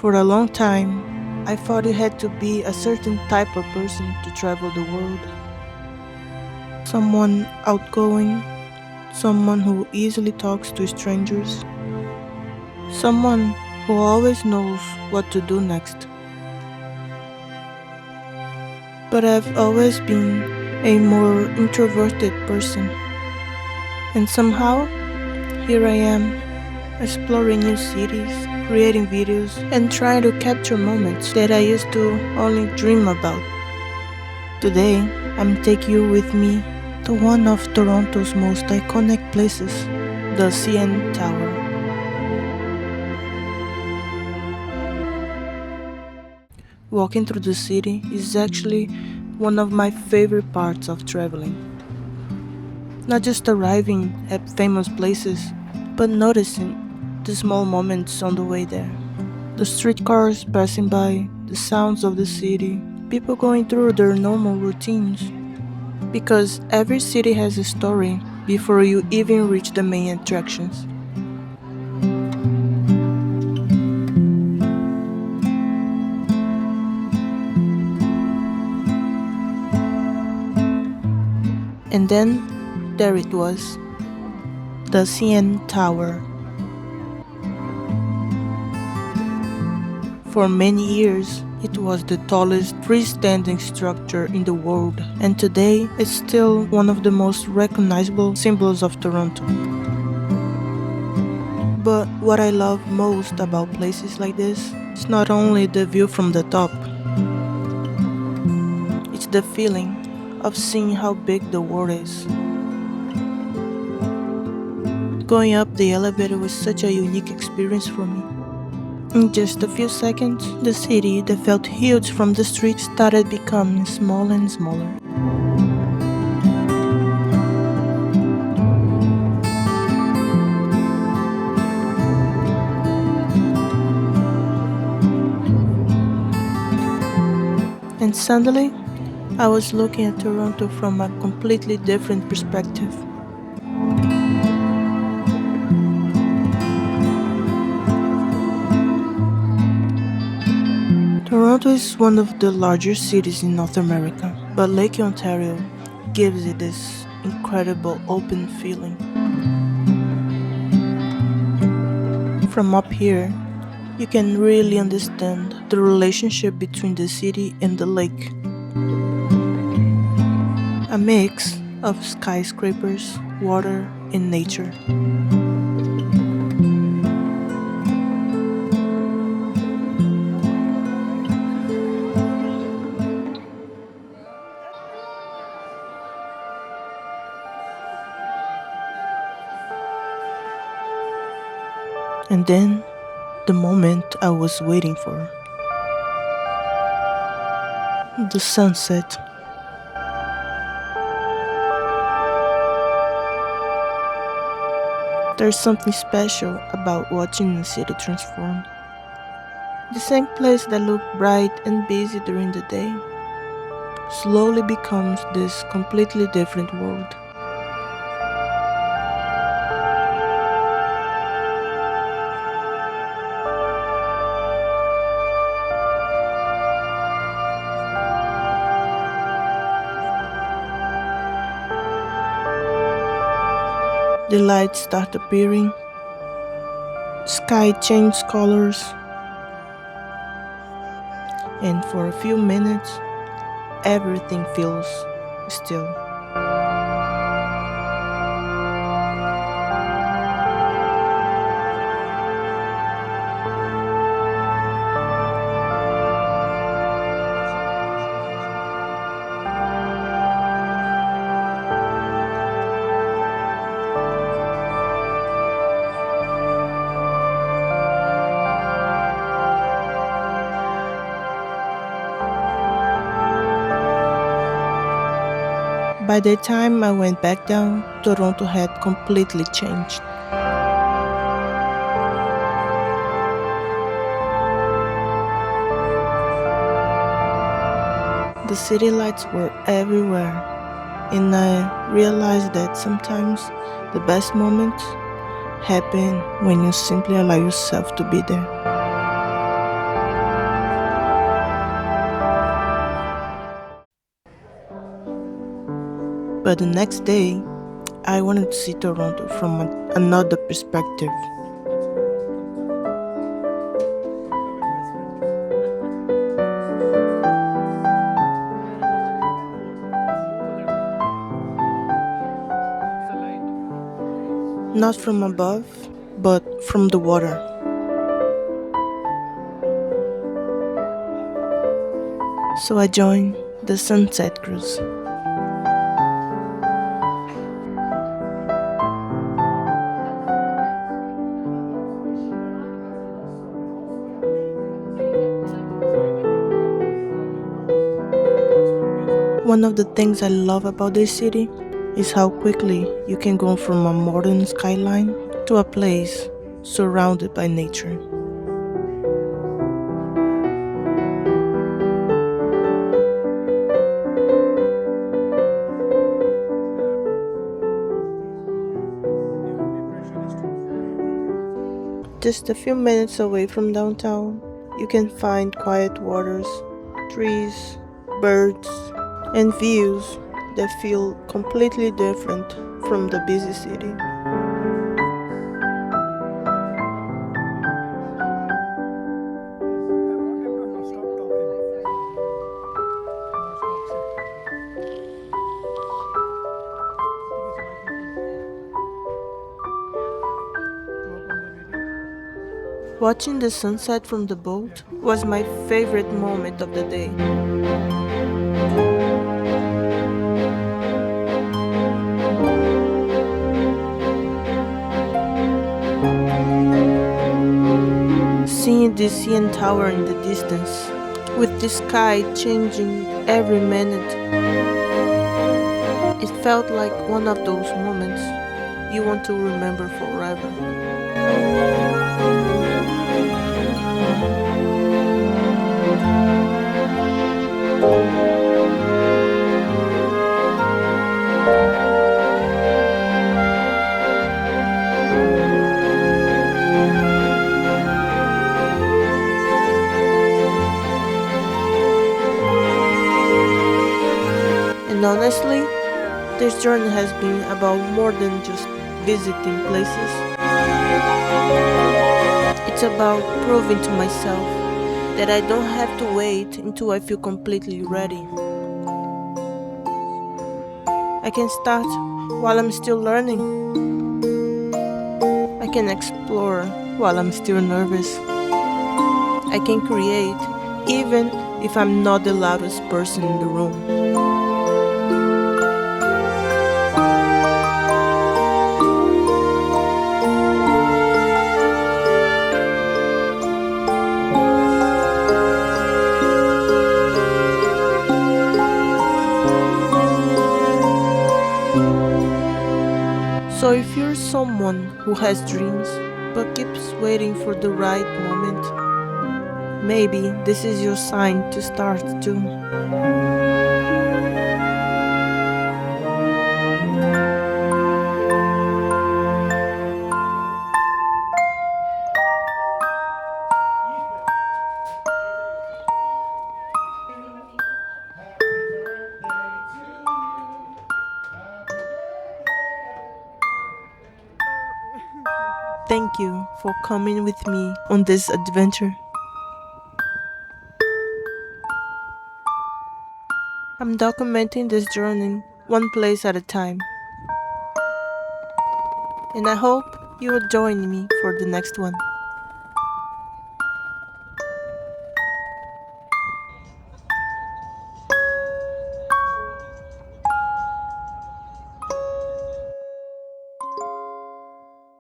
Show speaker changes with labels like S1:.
S1: For a long time, I thought you had to be a certain type of person to travel the world. Someone outgoing, someone who easily talks to strangers, someone who always knows what to do next. But I've always been a more introverted person, and somehow here I am, exploring new cities, creating videos, and trying to capture moments that I used to only dream about. Today, I'm taking you with me to one of Toronto's most iconic places, the CN Tower. Walking through the city is actually one of my favorite parts of traveling. Not just arriving at famous places, but noticing the small moments on the way there. The streetcars passing by, the sounds of the city, people going through their normal routines. Because every city has a story before you even reach the main attractions. And then there it was, the CN Tower. For many years, it was the tallest freestanding structure in the world, and today it's still one of the most recognizable symbols of Toronto. But what I love most about places like this is not only the view from the top, it's the feeling of seeing how big the world is. Going up the elevator was such a unique experience for me. In just a few seconds, the city that felt huge from the street started becoming smaller and smaller. And suddenly, I was looking at Toronto from a completely different perspective. Toronto is one of the largest cities in North America, but Lake Ontario gives it this incredible open feeling. From up here, you can really understand the relationship between the city and the lake. A mix of skyscrapers, water, and nature. And then, the moment I was waiting for, the sunset. There's something special about watching a city transform. The same place that looked bright and busy during the day slowly becomes this completely different world. The lights start appearing, sky changes colors, and for a few minutes, everything feels still. By the time I went back down, Toronto had completely changed. The city lights were everywhere, and I realized that sometimes the best moments happen when you simply allow yourself to be there. But the next day, I wanted to see Toronto from another perspective. Not from above, but from the water. So I joined the sunset cruise. One of the things I love about this city is how quickly you can go from a modern skyline to a place surrounded by nature. Just a few minutes away from downtown, you can find quiet waters, trees, birds, and views that feel completely different from the busy city. Watching the sunset from the boat was my favorite moment of the day. Seeing the CN Tower in the distance, with the sky changing every minute, it felt like one of those moments you want to remember forever. And honestly, this journey has been about more than just visiting places. It's about proving to myself that I don't have to wait until I feel completely ready. I can start while I'm still learning. I can explore while I'm still nervous. I can create even if I'm not the loudest person in the room. So if you're someone who has dreams but keeps waiting for the right moment, maybe this is your sign to start too. Thank you for coming with me on this adventure. I'm documenting this journey one place at a time, and I hope you will join me for the next one.